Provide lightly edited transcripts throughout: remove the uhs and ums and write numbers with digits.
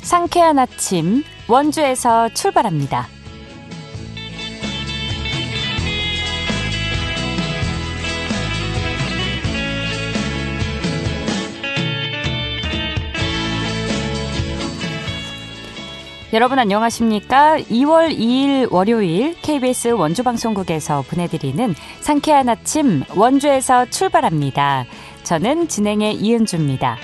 상쾌한 아침 원주에서 출발합니다. 여러분 안녕하십니까? 2월 2일 월요일 KBS 원주방송국에서 보내드리는 상쾌한 아침 원주에서 출발합니다. 저는 진행의 이은주입니다.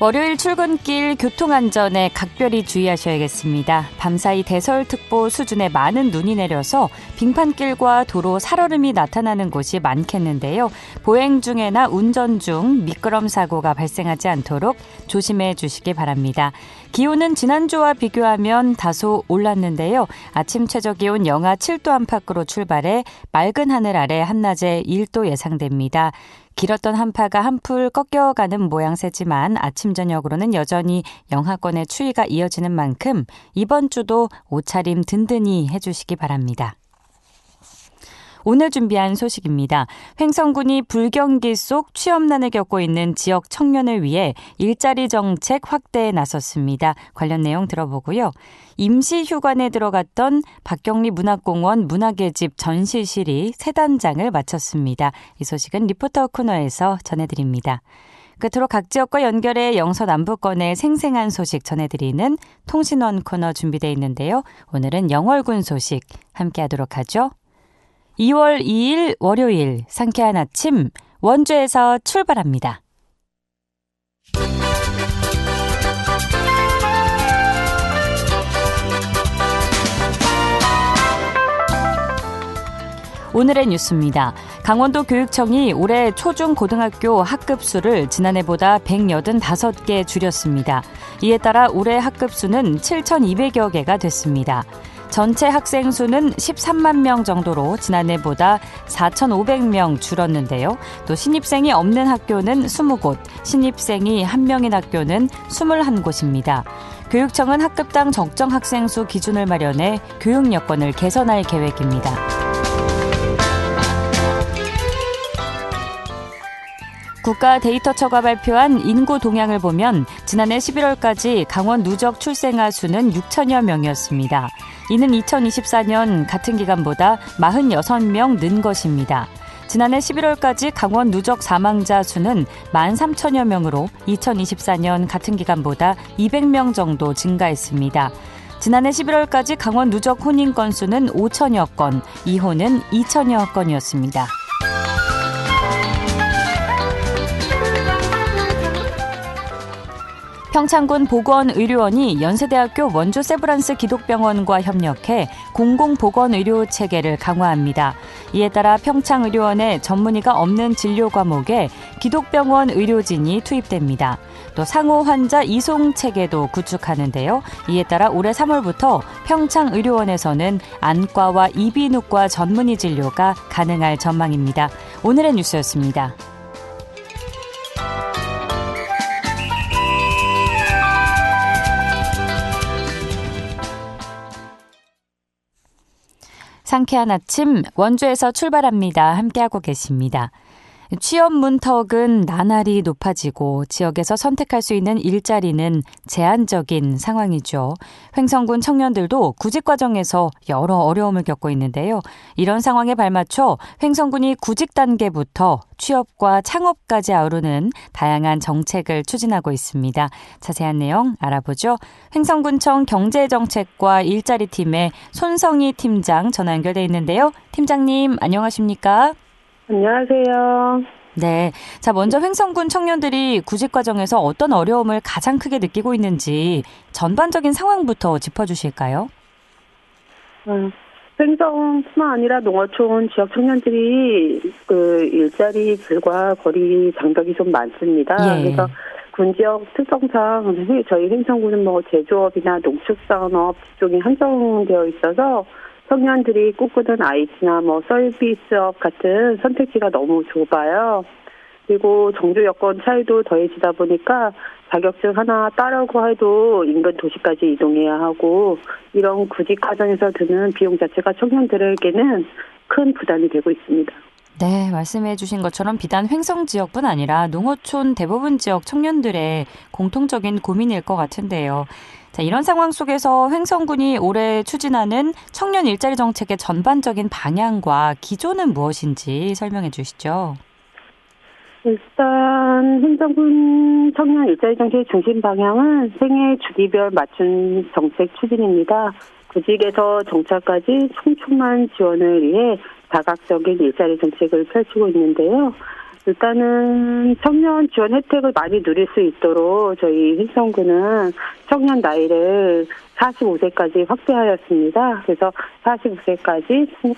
월요일 출근길 교통안전에 각별히 주의하셔야겠습니다. 밤사이 대설특보 수준의 많은 눈이 내려서 빙판길과 도로 살얼음이 나타나는 곳이 많겠는데요. 보행 중에나 운전 중 미끄럼 사고가 발생하지 않도록 조심해 주시기 바랍니다. 기온은 지난주와 비교하면 다소 올랐는데요. 아침 최저기온 영하 7도 안팎으로 출발해 맑은 하늘 아래 한낮에 1도 예상됩니다. 길었던 한파가 한풀 꺾여가는 모양새지만 아침 저녁으로는 여전히 영하권의 추위가 이어지는 만큼 이번 주도 옷차림 든든히 해주시기 바랍니다. 오늘 준비한 소식입니다. 횡성군이 불경기 속 취업난을 겪고 있는 지역 청년을 위해 일자리 정책 확대에 나섰습니다. 관련 내용 들어보고요. 임시휴관에 들어갔던 박경리 문학공원 문학의 집 전시실이 새 단장을 마쳤습니다. 이 소식은 리포터 코너에서 전해드립니다. 끝으로 각 지역과 연결해 영서남부권의 생생한 소식 전해드리는 통신원 코너 준비되어 있는데요. 오늘은 영월군 소식 함께하도록 하죠. 2월 2일 월요일 상쾌한 아침 원주에서 출발합니다. 오늘의 뉴스입니다. 강원도 교육청이 올해 초중고등학교 학급수를 지난해보다 185개 줄였습니다. 이에 따라 올해 학급수는 7,200여 개가 됐습니다. 전체 학생 수는 13만 명 정도로 지난해보다 4,500명 줄었는데요. 또 신입생이 없는 학교는 20곳, 신입생이 1명인 학교는 21곳입니다. 교육청은 학급당 적정 학생 수 기준을 마련해 교육 여건을 개선할 계획입니다. 국가데이터처가 발표한 인구 동향을 보면 지난해 11월까지 강원 누적 출생아 수는 6천여 명이었습니다. 이는 2024년 같은 기간보다 46명 는 것입니다. 지난해 11월까지 강원 누적 사망자 수는 13,000여 명으로 2024년 같은 기간보다 200명 정도 증가했습니다. 지난해 11월까지 강원 누적 혼인 건수는 5천여 건, 이혼은 2천여 건이었습니다. 평창군 보건의료원이 연세대학교 원주 세브란스 기독병원과 협력해 공공보건의료 체계를 강화합니다. 이에 따라 평창의료원에 전문의가 없는 진료 과목에 기독병원 의료진이 투입됩니다. 또 상호 환자 이송 체계도 구축하는데요. 이에 따라 올해 3월부터 평창의료원에서는 안과와 이비인후과 전문의 진료가 가능할 전망입니다. 오늘의 뉴스였습니다. 상쾌한 아침 원주에서 출발합니다. 함께하고 계십니다. 취업 문턱은 나날이 높아지고 지역에서 선택할 수 있는 일자리는 제한적인 상황이죠. 횡성군 청년들도 구직 과정에서 여러 어려움을 겪고 있는데요. 이런 상황에 발맞춰 횡성군이 구직 단계부터 취업과 창업까지 아우르는 다양한 정책을 추진하고 있습니다. 자세한 내용 알아보죠. 횡성군청 경제정책과 일자리팀의 손성희 팀장 전화 연결돼 있는데요. 팀장님 안녕하십니까? 안녕하세요. 네. 자, 먼저 횡성군 청년들이 구직 과정에서 어떤 어려움을 가장 크게 느끼고 있는지 전반적인 상황부터 짚어주실까요? 횡성뿐만 아니라 농어촌 지역 청년들이 일자리 질과 거리 장벽이 좀 많습니다. 예. 그래서 군 지역 특성상 저희 횡성군은 제조업이나 농축산업 직종이 한정되어 있어서 청년들이 꿈꾸는 IT나 서비스업 같은 선택지가 너무 좁아요. 그리고 정조 여건 차이도 더해지다 보니까 자격증 하나 따려고 해도 인근 도시까지 이동해야 하고 이런 구직 과정에서 드는 비용 자체가 청년들에게는 큰 부담이 되고 있습니다. 네, 말씀해 주신 것처럼 비단 횡성 지역뿐 아니라 농어촌 대부분 지역 청년들의 공통적인 고민일 것 같은데요. 자, 이런 상황 속에서 횡성군이 올해 추진하는 청년 일자리 정책의 전반적인 방향과 기조는 무엇인지 설명해 주시죠. 일단 행정군 청년 일자리 정책의 중심 방향은 생애 주기별 맞춤 정책 추진입니다. 구직에서 정착까지 촘촘한 지원을 위해 다각적인 일자리 정책을 펼치고 있는데요. 일단은 청년 지원 혜택을 많이 누릴 수 있도록 저희 횡성군은 청년 나이를 45세까지 확대하였습니다. 그래서 45세까지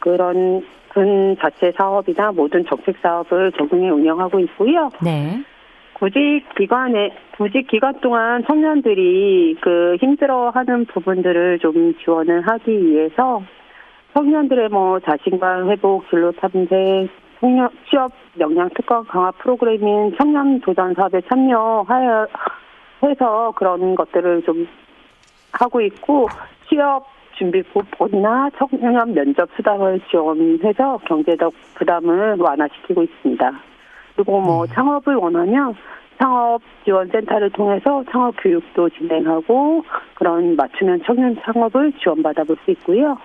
그런 군 자체 사업이나 모든 정책 사업을 적용해 운영하고 있고요. 네. 구직 기간 동안 청년들이 힘들어하는 부분들을 좀 지원을 하기 위해서 청년들의 자신감 회복, 진로 탐색, 취업 역량 특화 강화 프로그램인 청년 도전 사업에 참여해서 그런 것들을 좀 하고 있고, 취업 준비 쿠폰이나 청년 면접 수당을 지원해서 경제적 부담을 완화시키고 있습니다. 그리고 창업을 원하면 창업 지원센터를 통해서 창업 교육도 진행하고 그런 맞춤형 청년 창업을 지원받아볼 수 있고요.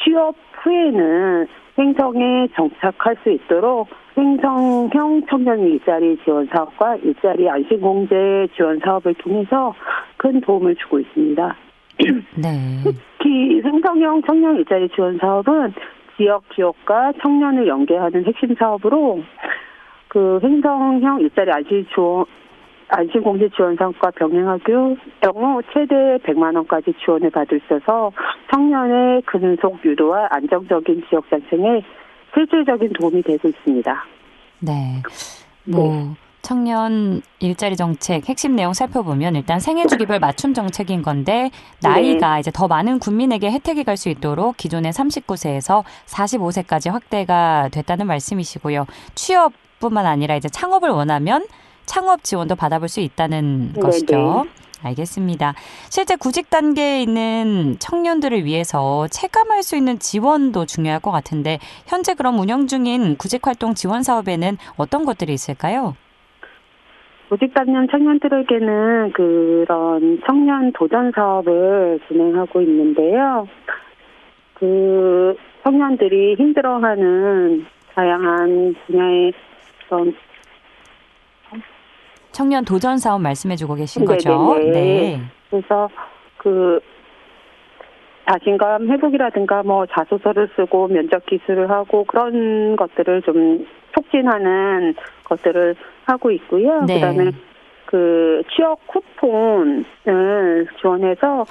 취업 후에는 횡성에 정착할 수 있도록 횡성형 청년 일자리 지원 사업과 일자리 안심공제 지원 사업을 통해서 큰 도움을 주고 있습니다. 네. 특히 횡성형 청년 일자리 지원 사업은 지역 기업과 청년을 연계하는 핵심 사업으로 횡성형 일자리 안심공제 지원 사업과 병행할 경우 최대 100만 원까지 지원을 받을 수 있어서 청년의 근속 유도와 안정적인 지역 자생에 실질적인 도움이 되고 있습니다. 네. 청년 일자리 정책 핵심 내용 살펴보면 일단 생애 주기별 맞춤 정책인 건데 나이가 이제 더 많은 국민에게 혜택이 갈 수 있도록 기존의 39세에서 45세까지 확대가 됐다는 말씀이시고요. 취업뿐만 아니라 이제 창업을 원하면 창업 지원도 받아볼 수 있다는 것이죠. 알겠습니다. 실제 구직 단계에 있는 청년들을 위해서 체감할 수 있는 지원도 중요할 것 같은데 현재 그럼 운영 중인 구직활동 지원 사업에는 어떤 것들이 있을까요? 구직 단년 청년들에게는 그런 청년 도전 사업을 진행하고 있는데요. 청년들이 힘들어하는 다양한 분야의 청년 도전 사업 말씀해주고 계신 거죠? 네. 그래서 자신감 회복이라든가 자소서를 쓰고 면접 기술을 하고 그런 것들을 좀 촉진하는 것들을 하고 있고요. 네. 그다음에 취업 쿠폰을 지원해서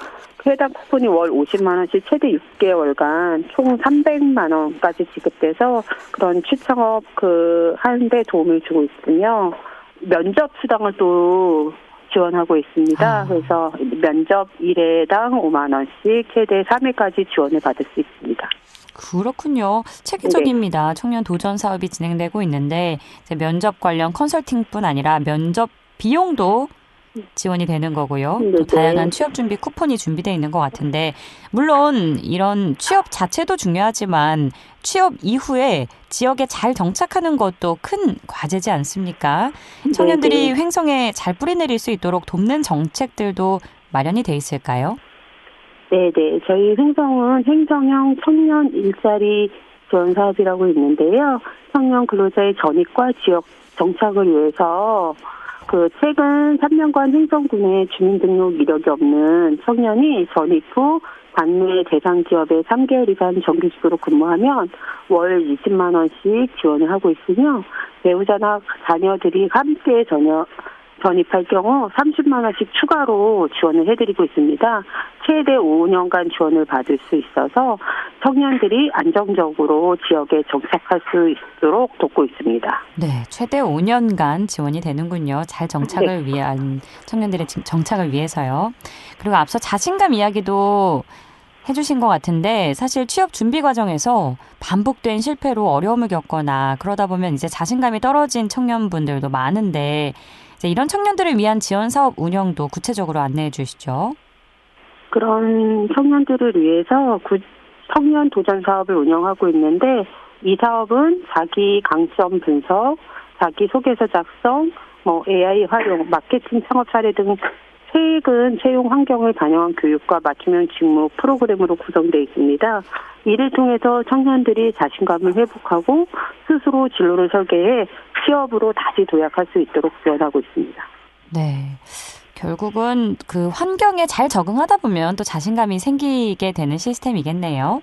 해당 쿠폰이 월 50만 원씩 최대 6개월간 총 300만 원까지 지급돼서 그런 취창업 하는데 도움을 주고 있으며 면접 수당을 또 지원하고 있습니다. 그래서 면접 1회당 5만 원씩 최대 3회까지 지원을 받을 수 있습니다. 그렇군요. 체계적입니다. 청년 도전 사업이 진행되고 있는데 이제 면접 관련 컨설팅뿐 아니라 면접 비용도 지원이 되는 거고요. 또 다양한 취업 준비 쿠폰이 준비되어 있는 것 같은데 물론 이런 취업 자체도 중요하지만 취업 이후에 지역에 잘 정착하는 것도 큰 과제지 않습니까? 청년들이 횡성에 잘 뿌리내릴 수 있도록 돕는 정책들도 마련이 돼 있을까요? 네네. 저희 횡성은 횡성형 청년 일자리 지원 사업이라고 있는데요. 청년 근로자의 전입과 지역 정착을 위해서 최근 3년간 횡성군에 주민등록 이력이 없는 청년이 전입 후 관내 대상 기업에 3개월 이상 정규직으로 근무하면 월 20만 원씩 지원을 하고 있으며 배우자나 자녀들이 함께 전입할 경우 30만 원씩 추가로 지원을 해드리고 있습니다. 최대 5년간 지원을 받을 수 있어서 청년들이 안정적으로 지역에 정착할 수 있도록 돕고 있습니다. 네, 최대 5년간 지원이 되는군요. 잘 정착을 위한 청년들의 정착을 위해서요. 그리고 앞서 자신감 이야기도 해주신 것 같은데 사실 취업 준비 과정에서 반복된 실패로 어려움을 겪거나 그러다 보면 이제 자신감이 떨어진 청년분들도 많은데 이제 이런 청년들을 위한 지원 사업 운영도 구체적으로 안내해 주시죠. 그런 청년들을 위해서 청년 도전 사업을 운영하고 있는데 이 사업은 자기 강점 분석, 자기 소개서 작성, AI 활용, 마케팅 창업 사례 등 최근 채용 환경을 반영한 교육과 맞춤형 직무 프로그램으로 구성되어 있습니다. 이를 통해서 청년들이 자신감을 회복하고 스스로 진로를 설계해 취업으로 다시 도약할 수 있도록 지원하고 있습니다. 네. 결국은 그 환경에 잘 적응하다 보면 또 자신감이 생기게 되는 시스템이겠네요.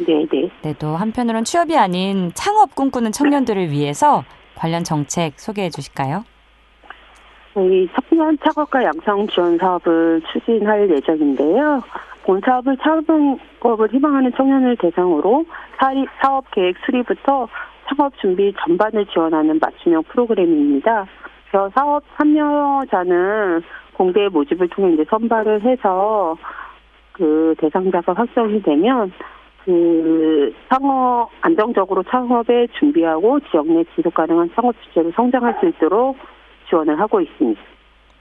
네네. 네, 또 한편으로는 취업이 아닌 창업 꿈꾸는 청년들을 위해서 관련 정책 소개해 주실까요? 저희 청년 창업과 양성 지원 사업을 추진할 예정인데요. 본 사업을 창업을 희망하는 청년을 대상으로 사업 계획 수립부터 창업 준비 전반을 지원하는 맞춤형 프로그램입니다. 그래서 사업 참여자는 공대 모집을 통해 이제 선발을 해서 그 대상자가 확정이 되면 안정적으로 창업에 준비하고 지역 내 지속 가능한 창업 주체로 성장할 수 있도록 지원을 하고 있습니다.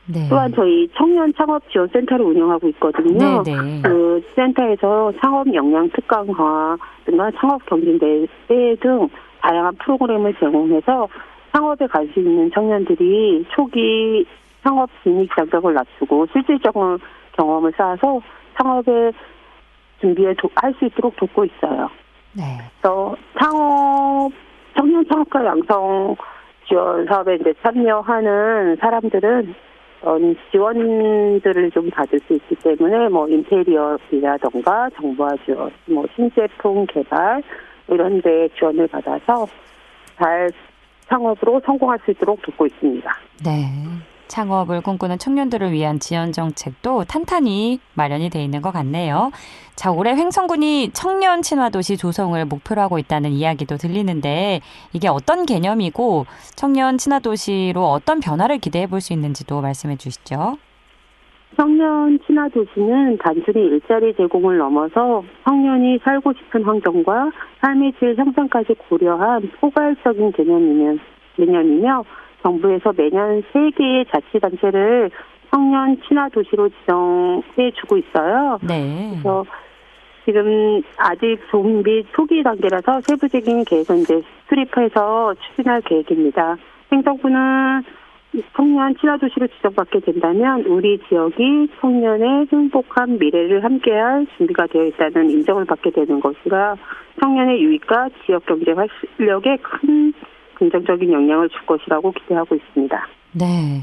네. 또한 저희 청년 창업 지원 센터를 운영하고 있거든요. 네네. 그 센터에서 창업 역량 특강 강화 등과 창업 경진대회 등 다양한 프로그램을 제공해서 창업에 관심 있는 청년들이 초기 창업 진입 장벽을 낮추고 실질적인 경험을 쌓아서 창업에 준비에 할 수 있도록 돕고 있어요. 네. 그래서 청년 창업과 양성 지원 사업에 이제 참여하는 사람들은 지원들을 좀 받을 수 있기 때문에 인테리어비라던가 정보화 지원, 신제품 개발 이런 데 지원을 받아서 잘 창업으로 성공할 수 있도록 돕고 있습니다. 네. 창업을 꿈꾸는 청년들을 위한 지원 정책도 탄탄히 마련이 돼 있는 것 같네요. 자, 올해 횡성군이 청년 친화도시 조성을 목표로 하고 있다는 이야기도 들리는데 이게 어떤 개념이고 청년 친화도시로 어떤 변화를 기대해 볼 수 있는지도 말씀해 주시죠. 청년 친화도시는 단순히 일자리 제공을 넘어서 청년이 살고 싶은 환경과 삶의 질 향상까지 고려한 포괄적인 개념이며 정부에서 매년 3개의 자치단체를 청년 친화도시로 지정해주고 있어요. 네. 그래서 지금 아직 준비 초기 단계라서 세부적인 계획은 이제 수립해서 추진할 계획입니다. 행정부는 청년 친화도시로 지정받게 된다면 우리 지역이 청년의 행복한 미래를 함께할 준비가 되어 있다는 인정을 받게 되는 것이라 청년의 유익과 지역 경제 활력에 큰 긍정적인 영향을 줄 것이라고 기대하고 있습니다. 네.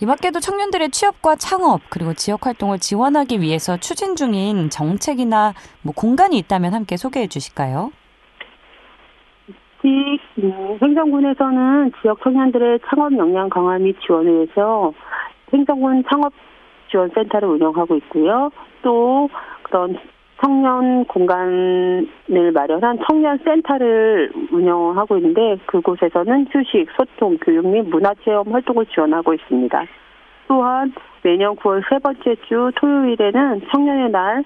이 밖에도 청년들의 취업과 창업 그리고 지역 활동을 지원하기 위해서 추진 중인 정책이나 공간이 있다면 함께 소개해 주실까요? 행정군에서는 지역 청년들의 창업 역량 강화 및 지원을 위해서 행정군 창업 지원센터를 운영하고 있고요. 또 그런 청년 공간을 마련한 청년센터를 운영하고 있는데 그곳에서는 휴식, 소통, 교육 및 문화체험 활동을 지원하고 있습니다. 또한 매년 9월 세 번째 주 토요일에는 청년의 날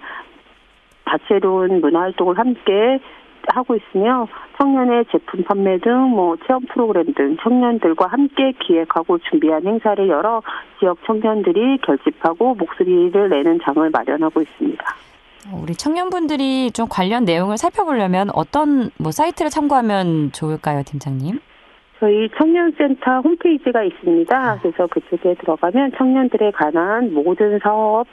다채로운 문화활동을 함께 하고 있으며 청년의 제품 판매 등 체험 프로그램 등 청년들과 함께 기획하고 준비한 행사를 열어 지역 청년들이 결집하고 목소리를 내는 장을 마련하고 있습니다. 우리 청년분들이 좀 관련 내용을 살펴보려면 어떤 사이트를 참고하면 좋을까요, 팀장님? 저희 청년센터 홈페이지가 있습니다. 그래서 그쪽에 들어가면 청년들에 관한 모든 사업,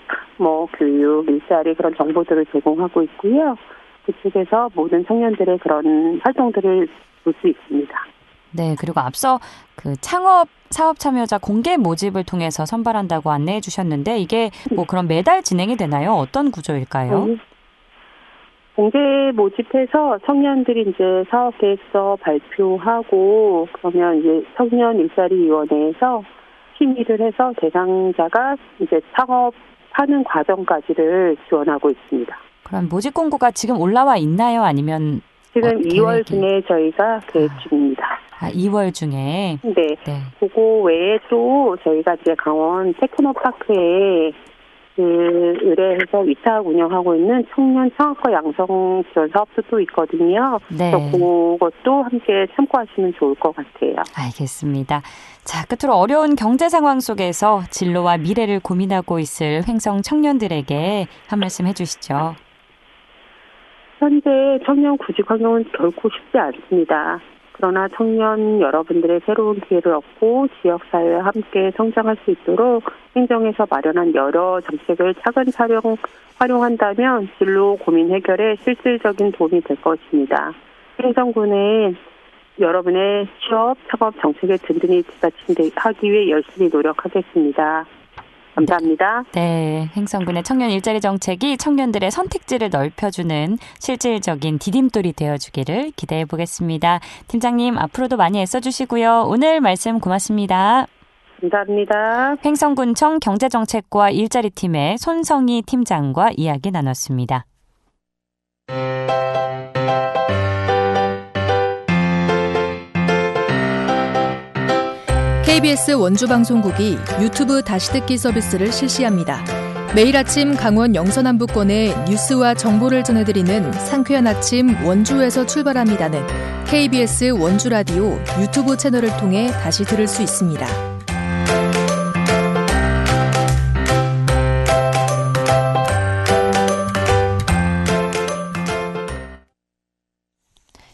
교육, 일자리 그런 정보들을 제공하고 있고요. 그쪽에서 모든 청년들의 그런 활동들을 볼 수 있습니다. 네, 그리고 앞서 그 창업 사업 참여자 공개 모집을 통해서 선발한다고 안내해 주셨는데 이게 그럼 매달 진행이 되나요? 어떤 구조일까요? 공개 모집해서 청년들이 이제 사업 계획서 발표하고 그러면 이제 청년 일자리위원회에서 심의를 해서 대상자가 이제 창업하는 과정까지를 지원하고 있습니다. 그럼 모집 공고가 지금 올라와 있나요? 아니면 지금 2월 중에 저희가 계획 중입니다. 2월 중에? 네. 그거 외에 또 저희가 이제 강원 테크노파크에 의뢰해서 위탁 운영하고 있는 청년 창업과 양성 지원 사업도 또 있거든요. 네. 그래서 그것도 함께 참고하시면 좋을 것 같아요. 알겠습니다. 자, 끝으로 어려운 경제 상황 속에서 진로와 미래를 고민하고 있을 횡성 청년들에게 한 말씀 해주시죠. 현재 청년 구직 환경은 결코 쉽지 않습니다. 그러나 청년 여러분들의 새로운 기회를 얻고 지역사회와 함께 성장할 수 있도록 행정에서 마련한 여러 정책을 차근차근 활용한다면 진로 고민 해결에 실질적인 도움이 될 것입니다. 행정군은 여러분의 취업, 창업 정책에 든든히 뒷받침하기 위해 열심히 노력하겠습니다. 감사합니다. 네, 행성군의 청년 일자리 정책이 청년들의 선택지를 넓혀주는 실질적인 디딤돌이 되어주기를 기대해 보겠습니다. 팀장님, 앞으로도 많이 애써주시고요. 오늘 말씀 고맙습니다. 감사합니다. 행성군청 경제정책과 일자리팀의 손성희 팀장과 이야기 나눴습니다. KBS 원주방송국이 유튜브 다시 듣기 서비스를 실시합니다. 매일 아침 강원 영서남부권의 뉴스와 정보를 전해드리는 상쾌한 아침 원주에서 출발합니다는 KBS 원주라디오 유튜브 채널을 통해 다시 들을 수 있습니다.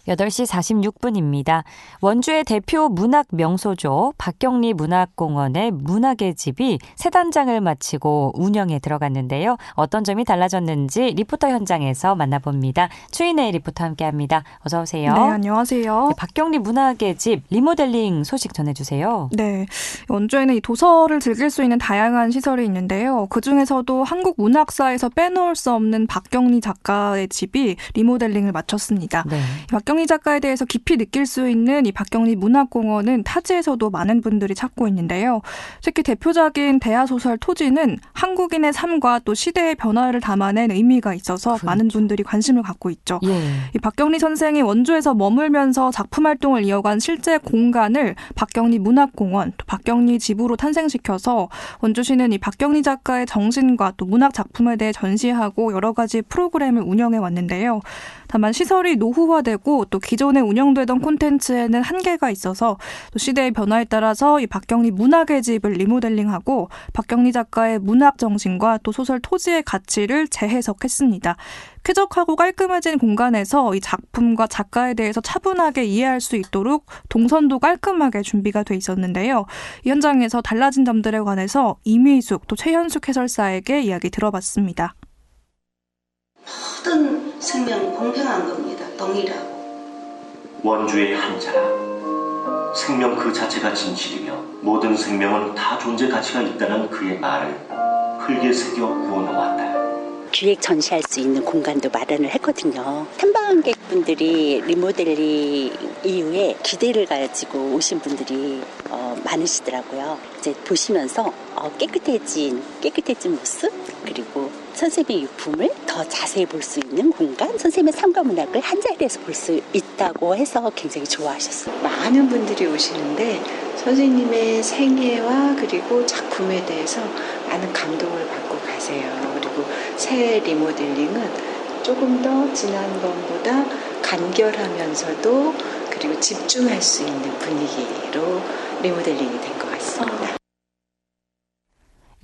8시 46분입니다. 원주의 대표 문학 명소죠. 박경리 문학공원의 문학의 집이 새 단장을 마치고 운영에 들어갔는데요. 어떤 점이 달라졌는지 리포터 현장에서 만나봅니다. 추인혜 리포터 함께합니다. 어서 오세요. 네, 안녕하세요. 네, 박경리 문학의 집 리모델링 소식 전해주세요. 네, 원주에는 이 도서를 즐길 수 있는 다양한 시설이 있는데요. 그중에서도 한국 문학사에서 빼놓을 수 없는 박경리 작가의 집이 리모델링을 마쳤습니다. 네. 박경리 작가에 대해서 깊이 느낄 수 있는 이 박경리 문학공원은 타지에서도 많은 분들이 찾고 있는데요. 특히 대표작인 대하소설 토지는 한국인의 삶과 또 시대의 변화를 담아낸 의미가 있어서 그렇죠. 많은 분들이 관심을 갖고 있죠. 예. 이 박경리 선생이 원주에서 머물면서 작품 활동을 이어간 실제 공간을 박경리 문학공원, 또 박경리 집으로 탄생시켜서 원주시는 이 박경리 작가의 정신과 또 문학 작품에 대해 전시하고 여러 가지 프로그램을 운영해 왔는데요. 다만 시설이 노후화되고 또 기존에 운영되던 콘텐츠에는 한계가 있어서 또 시대의 변화에 따라서 이 박경리 문학의 집을 리모델링하고 박경리 작가의 문학 정신과 또 소설 토지의 가치를 재해석했습니다. 쾌적하고 깔끔해진 공간에서 이 작품과 작가에 대해서 차분하게 이해할 수 있도록 동선도 깔끔하게 준비가 돼 있었는데요. 이 현장에서 달라진 점들에 관해서 이미숙 또 최현숙 해설사에게 이야기 들어봤습니다. 모든 생명은 공평한 겁니다. 동일하고. 원주의 한자라. 생명 그 자체가 진실이며 모든 생명은 다 존재 가치가 있다는 그의 말을 흙에 새겨 구워놓았다. 기획 전시할 수 있는 공간도 마련을 했거든요. 탐방객분들이 리모델링 이후에 기대를 가지고 오신 분들이 많으시더라고요. 이제 보시면서 깨끗해진 모습, 그리고 선생님의 유품을 더 자세히 볼 수 있는 공간, 선생님의 삶과 문학을 한 자리에서 볼 수 있다고 해서 굉장히 좋아하셨어요. 많은 분들이 오시는데 선생님의 생애와 그리고 작품에 대해서 많은 감동을 받고 가세요. 그리고 새 리모델링은 조금 더 지난번보다 간결하면서도 그리고 집중할 수 있는 분위기로 리모델링이 된 것 같습니다.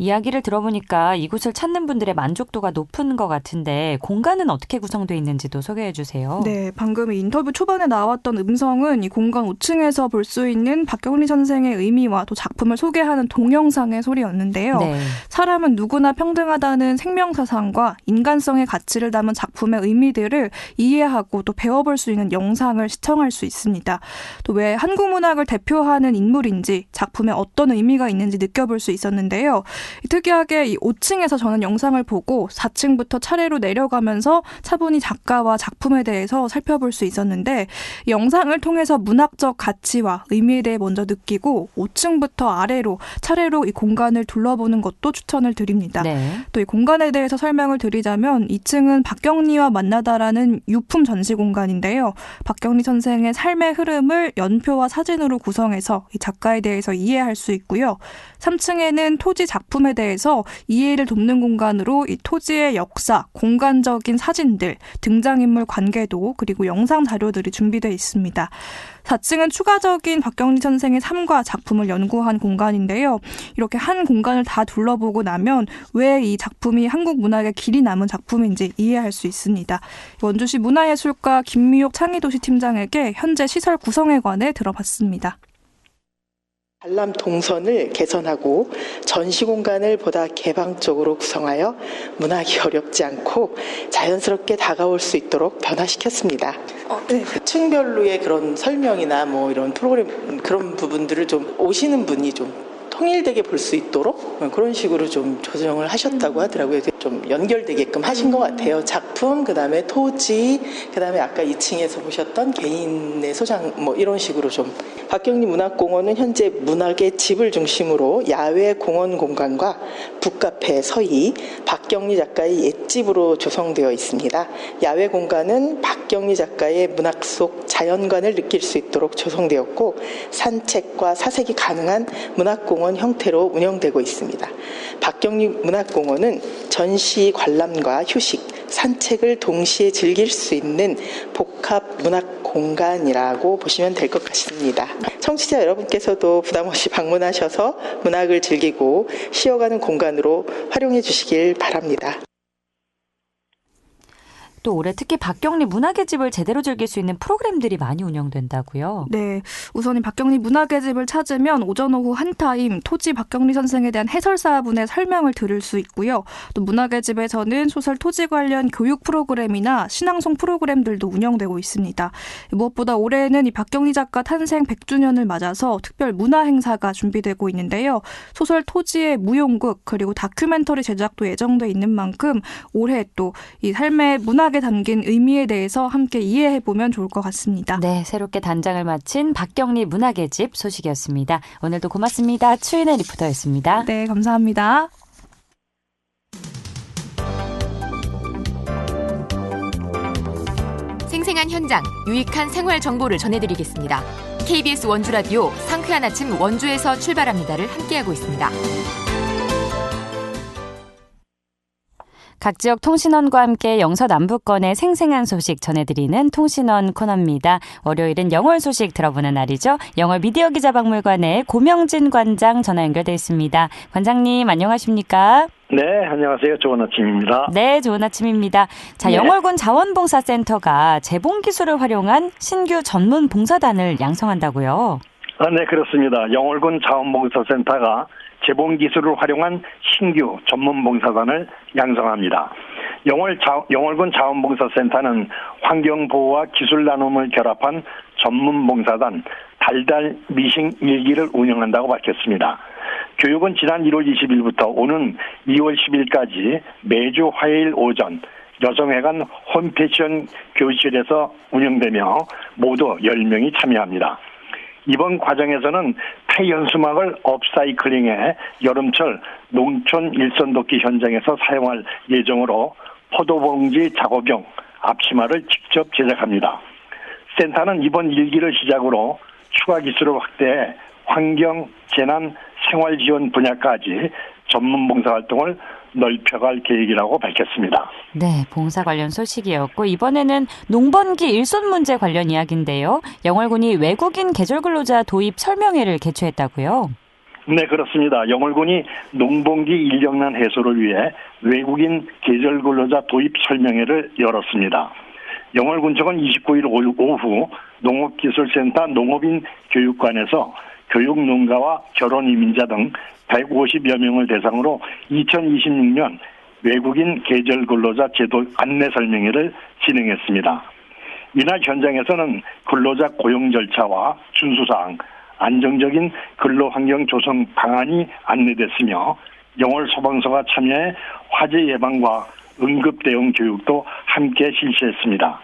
이야기를 들어보니까 이곳을 찾는 분들의 만족도가 높은 것 같은데 공간은 어떻게 구성되어 있는지도 소개해 주세요. 네, 방금 인터뷰 초반에 나왔던 음성은 이 공간 5층에서 볼 수 있는 박경리 선생의 의미와 또 작품을 소개하는 동영상의 소리였는데요. 네. 사람은 누구나 평등하다는 생명사상과 인간성의 가치를 담은 작품의 의미들을 이해하고 또 배워볼 수 있는 영상을 시청할 수 있습니다. 또 왜 한국 문학을 대표하는 인물인지 작품에 어떤 의미가 있는지 느껴볼 수 있었는데요. 특이하게 이 5층에서 저는 영상을 보고 4층부터 차례로 내려가면서 차분히 작가와 작품에 대해서 살펴볼 수 있었는데 이 영상을 통해서 문학적 가치와 의미에 대해 먼저 느끼고 5층부터 아래로 차례로 이 공간을 둘러보는 것도 추천을 드립니다. 네. 또 이 공간에 대해서 설명을 드리자면 2층은 박경리와 만나다라는 유품 전시 공간인데요. 박경리 선생의 삶의 흐름을 연표와 사진으로 구성해서 이 작가에 대해서 이해할 수 있고요. 3층에는 토지 작품 작품에 대해서 이해를 돕는 공간으로 이 토지의 역사, 공간적인 사진들, 등장인물 관계도 그리고 영상 자료들이 준비되어 있습니다. 4층은 추가적인 박경리 선생의 삶과 작품을 연구한 공간인데요. 이렇게 한 공간을 다 둘러보고 나면 왜 이 작품이 한국 문학의 길이 남은 작품인지 이해할 수 있습니다. 원주시 문화예술가 김미옥 창의도시팀장에게 현재 시설 구성에 관해 들어봤습니다. 관람 동선을 개선하고 전시 공간을 보다 개방적으로 구성하여 문학이 어렵지 않고 자연스럽게 다가올 수 있도록 변화시켰습니다. 네. 층별로의 그런 설명이나 뭐 이런 프로그램 그런 부분들을 좀 오시는 분이 좀 통일되게 볼 수 있도록 그런 식으로 좀 조정을 하셨다고 하더라고요. 좀 연결되게끔 하신 것 같아요. 작품, 그다음에 토지, 그다음에 아까 2층에서 보셨던 개인의 소장 뭐 이런 식으로 좀. 박경리 문학공원은 현재 문학의 집을 중심으로 야외 공원 공간과 북카페, 서희, 박경리 작가의 옛집으로 조성되어 있습니다. 야외 공간은 박경리 작가의 문학 속 자연관을 느낄 수 있도록 조성되었고 산책과 사색이 가능한 문학공원 형태로 운영되고 있습니다. 박경리 문학공원은 전시 관람과 휴식, 산책을 동시에 즐길 수 있는 복합 문학 공간이라고 보시면 될 것 같습니다. 청취자 여러분께서도 부담 없이 방문하셔서 문학을 즐기고 쉬어가는 공간으로 활용해 주시길 바랍니다. 또 올해 특히 박경리 문학의 집을 제대로 즐길 수 있는 프로그램들이 많이 운영된다고요? 네, 우선 이 박경리 문학의 집을 찾으면 오전 오후 한 타임 토지 박경리 선생에 대한 해설사분의 설명을 들을 수 있고요. 또 문학의 집에서는 소설 토지 관련 교육 프로그램이나 신앙송 프로그램들도 운영되고 있습니다. 무엇보다 올해는 이 박경리 작가 탄생 100주년을 맞아서 특별 문화 행사가 준비되고 있는데요. 소설 토지의 무용극 그리고 다큐멘터리 제작도 예정돼 있는 만큼 올해 또 이 삶의 문학 에 담긴 의미에 대해서 함께 이해해보면 좋을 것 같습니다. 네, 새롭게 단장을 마친 박경리 문학의 집 소식이었습니다. 오늘도 고맙습니다. 추인의 리포터였습니다. 네, 감사합니다. 생생한 현장, 유익한 생활 정보를 전해드리겠습니다. KBS 원주라디오 상쾌한 아침 원주에서 출발합니다를 함께하고 있습니다. 각 지역 통신원과 함께 영서남북권의 생생한 소식 전해드리는 통신원 코너입니다. 월요일은 영월 소식 들어보는 날이죠. 영월 미디어 기자박물관의 고명진 관장 전화 연결돼 있습니다. 관장님 안녕하십니까? 네, 안녕하세요. 좋은 아침입니다. 네, 좋은 아침입니다. 자, 네. 영월군 자원봉사센터가 재봉기술을 활용한 신규 전문 봉사단을 양성한다고요? 네, 그렇습니다. 영월군 자원봉사센터가 재봉기술을 활용한 신규 전문봉사단을 양성합니다. 영월군 자원봉사센터는 환경보호와 기술 나눔을 결합한 전문봉사단 달달 미싱 1기를 운영한다고 밝혔습니다. 교육은 지난 1월 20일부터 오는 2월 10일까지 매주 화요일 오전 여성회관 홈패션 교실에서 운영되며 모두 10명이 참여합니다. 이번 과정에서는 폐연수막을 업사이클링해 여름철 농촌 일선돕기 현장에서 사용할 예정으로 포도봉지 작업용 앞치마를 직접 제작합니다. 센터는 이번 1기를 시작으로 추가 기술을 확대해 환경, 재난, 생활지원 분야까지 전문 봉사활동을 넓혀갈 계획이라고 밝혔습니다. 네, 봉사 관련 소식이었고 이번에는 농번기 일손 문제 관련 이야기인데요. 영월군이 외국인 계절근로자 도입 설명회를 개최했다고요? 네, 그렇습니다. 영월군이 농번기 인력난 해소를 위해 외국인 계절근로자 도입 설명회를 열었습니다. 영월군청은 29일 오후 농업기술센터 농업인 교육관에서 교육농가와 결혼이민자 등 150여 명을 대상으로 2026년 외국인 계절근로자 제도 안내 설명회를 진행했습니다. 이날 현장에서는 근로자 고용 절차와 준수사항, 안정적인 근로환경 조성 방안이 안내됐으며 영월 소방서가 참여해 화재 예방과 응급대응 교육도 함께 실시했습니다.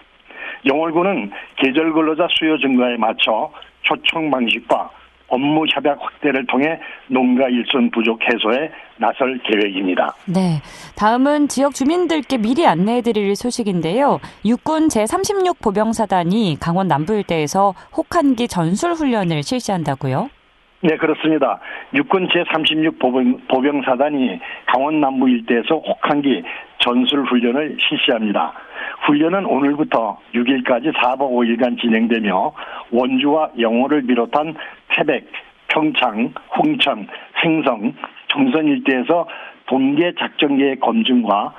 영월군은 계절근로자 수요 증가에 맞춰 초청 방식과 업무 협약 확대를 통해 농가 일손 부족 해소에 나설 계획입니다. 네, 다음은 지역 주민들께 미리 안내해드릴 소식인데요. 육군 제36 보병사단이 강원 남부 일대에서 혹한기 전술 훈련을 실시한다고요? 네, 그렇습니다. 육군 제36 보병사단이 강원 남부 일대에서 혹한기 전술훈련을 실시합니다. 훈련은 오늘부터 6일까지 4박 5일간 진행되며 원주와 영호를 비롯한 태백, 평창, 홍천, 횡성, 정선 일대에서 동계 작전계획 검증과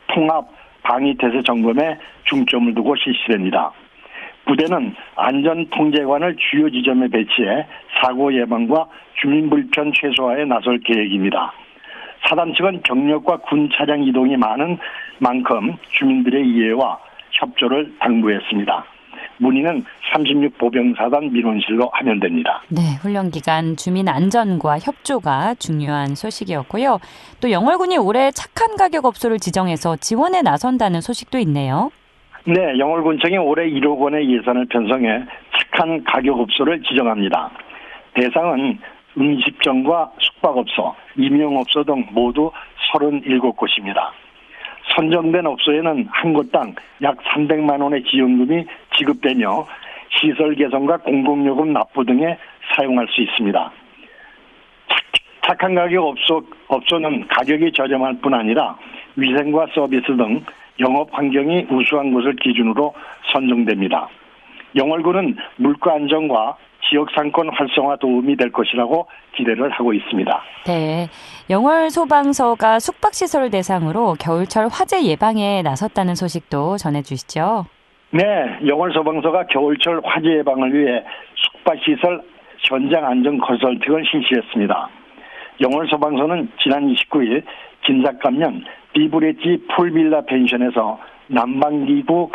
통합 방위태세 점검에 중점을 두고 실시됩니다. 부대는 안전통제관을 주요 지점에 배치해 사고 예방과 주민 불편 최소화에 나설 계획입니다. 사단 측은 병력과 군 차량 이동이 많은 만큼 주민들의 이해와 협조를 당부했습니다. 문의는 36 보병사단 민원실로 하면 됩니다. 네, 훈련 기간 주민 안전과 협조가 중요한 소식이었고요. 또 영월군이 올해 착한 가격 업소를 지정해서 지원에 나선다는 소식도 있네요. 네, 영월군청이 올해 1억 원의 예산을 편성해 착한 가격 업소를 지정합니다. 대상은 음식점과 숙박업소, 임용업소 등 모두 37곳입니다. 선정된 업소에는 한 곳당 약 300만 원의 지원금이 지급되며 시설 개선과 공공요금 납부 등에 사용할 수 있습니다. 착한 가격 업소는 가격이 저렴할 뿐 아니라 위생과 서비스 등 영업 환경이 우수한 곳을 기준으로 선정됩니다. 영월군은 물가 안정과 지역 상권 활성화 도움이 될 것이라고 기대를 하고 있습니다. 네, 영월 소방서가 숙박시설을 대상으로 겨울철 화재 예방에 나섰다는 소식도 전해주시죠. 네, 영월 소방서가 겨울철 화재 예방을 위해 숙박시설 현장 안전 컨설팅을 실시했습니다. 영월 소방서는 지난 29일 진작감면 비브레지 풀빌라 펜션에서 난방기구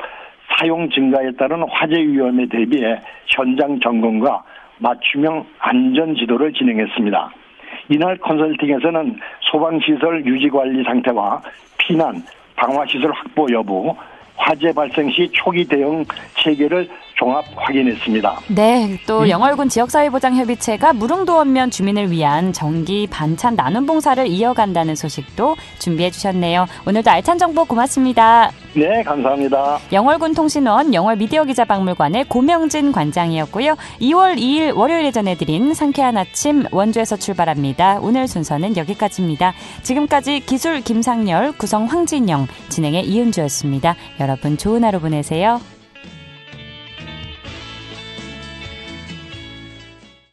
사용 증가에 따른 화재 위험에 대비해 현장 점검과 맞춤형 안전 지도를 진행했습니다. 이날 컨설팅에서는 소방시설 유지관리 상태와 피난, 방화시설 확보 여부, 화재 발생 시 초기 대응 체계를 종합 확인했습니다. 네, 또 영월군 지역사회보장협의체가 무릉도원면 주민을 위한 정기 반찬 나눔 봉사를 이어간다는 소식도 준비해 주셨네요. 오늘도 알찬 정보 고맙습니다. 네, 감사합니다. 영월군 통신원 영월미디어기자박물관의 고명진 관장이었고요. 2월 2일 월요일에 전해드린 상쾌한 아침 원주에서 출발합니다. 오늘 순서는 여기까지입니다. 지금까지 기술 김상열, 구성 황진영, 진행의 이은주였습니다. 여러분 좋은 하루 보내세요.